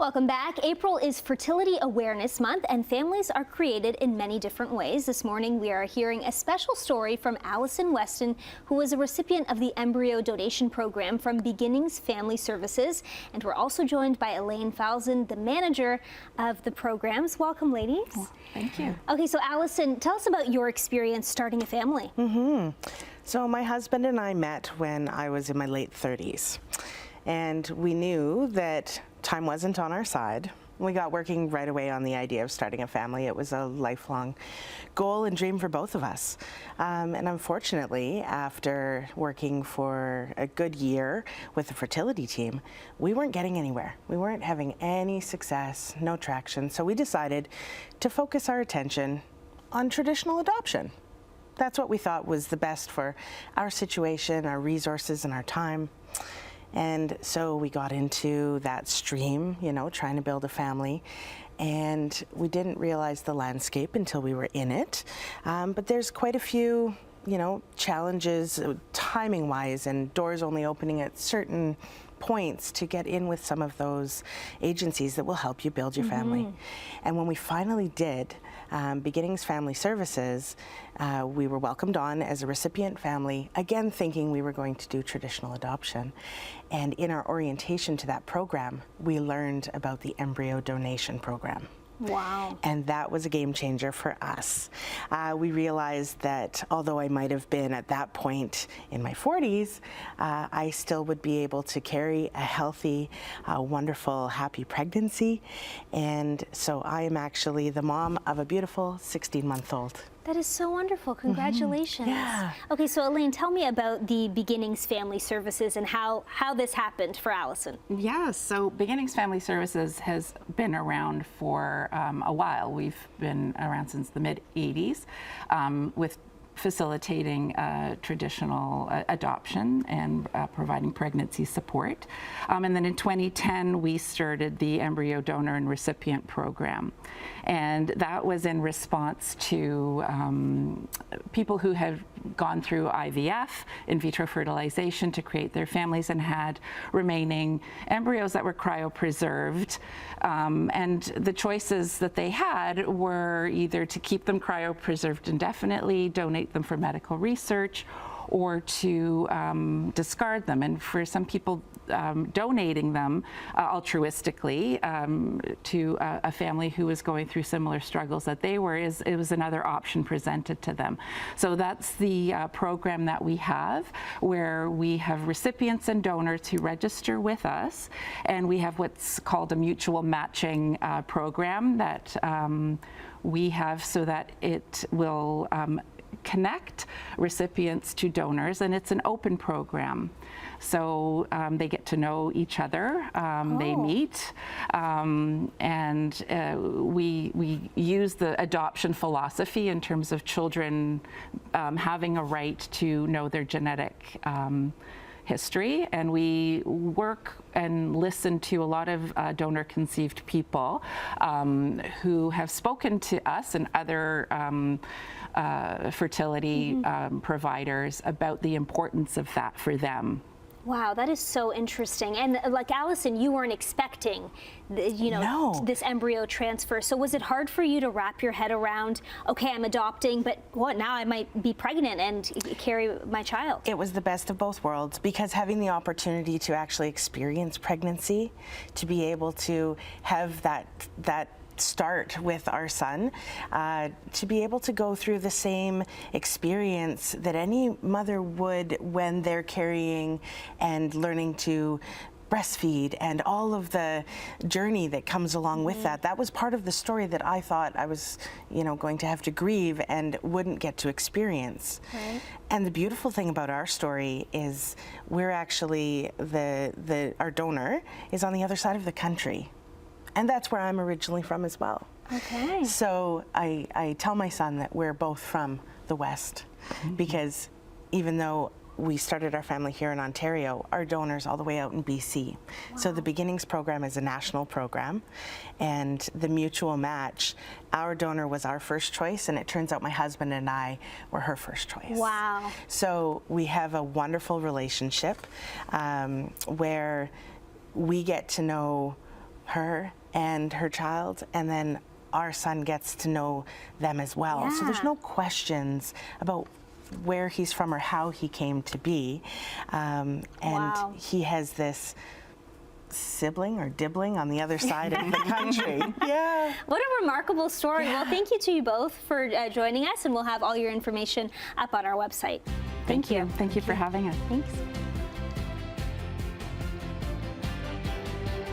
Welcome back. April is Fertility Awareness Month, and families are created in many different ways. This morning, we are hearing a special story from Allison Weston, who was a recipient of the Embryo donation program from Beginnings Family Services. And we're also joined by Elaine Falzon, the manager of the programs. Welcome, ladies. Well, thank you. Okay, so Allison, tell us about your experience starting a family. So my husband and I met when I was in my late 30s. And we knew that time wasn't on our side. We got working right away on the idea of starting a family. It was a lifelong goal and dream for both of us. And unfortunately, after working for a good year with the fertility team, we weren't getting anywhere. We weren't having any success, no traction. So we decided to focus our attention on traditional adoption. That's what we thought was the best for our situation, our resources, and our time. And so we got into that stream, you know, trying to build a family. And we didn't realize the landscape until we were in it. But there's quite a few, you know, challenges timing-wise, and doors only opening at certain points to get in with some of those agencies that will help you build your family. And when we finally did, Beginnings Family Services, we were welcomed on as a recipient family, again thinking we were going to do traditional adoption. And in our orientation to that program, we learned about the embryo donation program. Wow. And that was a game changer for us. We realized that although I might have been at that point in my 40s, I still would be able to carry a healthy, wonderful, happy pregnancy. And so I am actually the mom of a beautiful 16-month-old. That is so wonderful. Congratulations. Yeah. Okay, so Elaine, tell me about the Beginnings Family Services and how this happened for Allison. Yeah, so Beginnings Family Services has been around for a while. We've been around since the mid-'80s with facilitating traditional adoption and providing pregnancy support. And then in 2010, we started the Embryo Donor and Recipient program. And that was in response to people who had gone through IVF, in vitro fertilization, to create their families and had remaining embryos that were cryopreserved. And the choices that they had were either to keep them cryopreserved indefinitely, donate them for medical research, or to discard them. And for some people, donating them altruistically to a family who was going through similar struggles that they were, it was another option presented to them. So that's the program that we have, where we have recipients and donors who register with us, and we have what's called a mutual matching program that we have so that it will connect recipients to donors, and it's an open program. So they get to know each other, they meet, and we use the adoption philosophy in terms of children having a right to know their genetic history, and we work and listen to a lot of donor-conceived people who have spoken to us and other fertility providers about the importance of that for them. Wow, that is so interesting. And like Allison, you weren't expecting, this embryo transfer. So was it hard for you to wrap your head around, okay, I'm adopting, but what, now I might be pregnant and carry my child? It was the best of both worlds, because having the opportunity to actually experience pregnancy, to be able to have that start with our son, to be able to go through the same experience that any mother would when they're carrying and learning to breastfeed, and all of the journey that comes along with that. That was part of the story that I thought I was, going to have to grieve and wouldn't get to experience. Right. And the beautiful thing about our story is we're actually, our donor is on the other side of the country. And that's where I'm originally from as well. Okay. So I tell my son that we're both from the West, because even though we started our family here in Ontario, our donor's all the way out in BC. Wow. So the Beginnings program is a national program, and the mutual match, our donor was our first choice, and it turns out my husband and I were her first choice. Wow. So we have a wonderful relationship where we get to know her and her child, and then our son gets to know them as well. So there's Yeah. no questions about where he's from or how he came to be. And Wow. he has this sibling or dibbling on the other side of the country. Yeah. What a remarkable story. Well, thank you to you both for joining us, and we'll have all your information up on our website. Thank you. Thank you for having us. Thanks.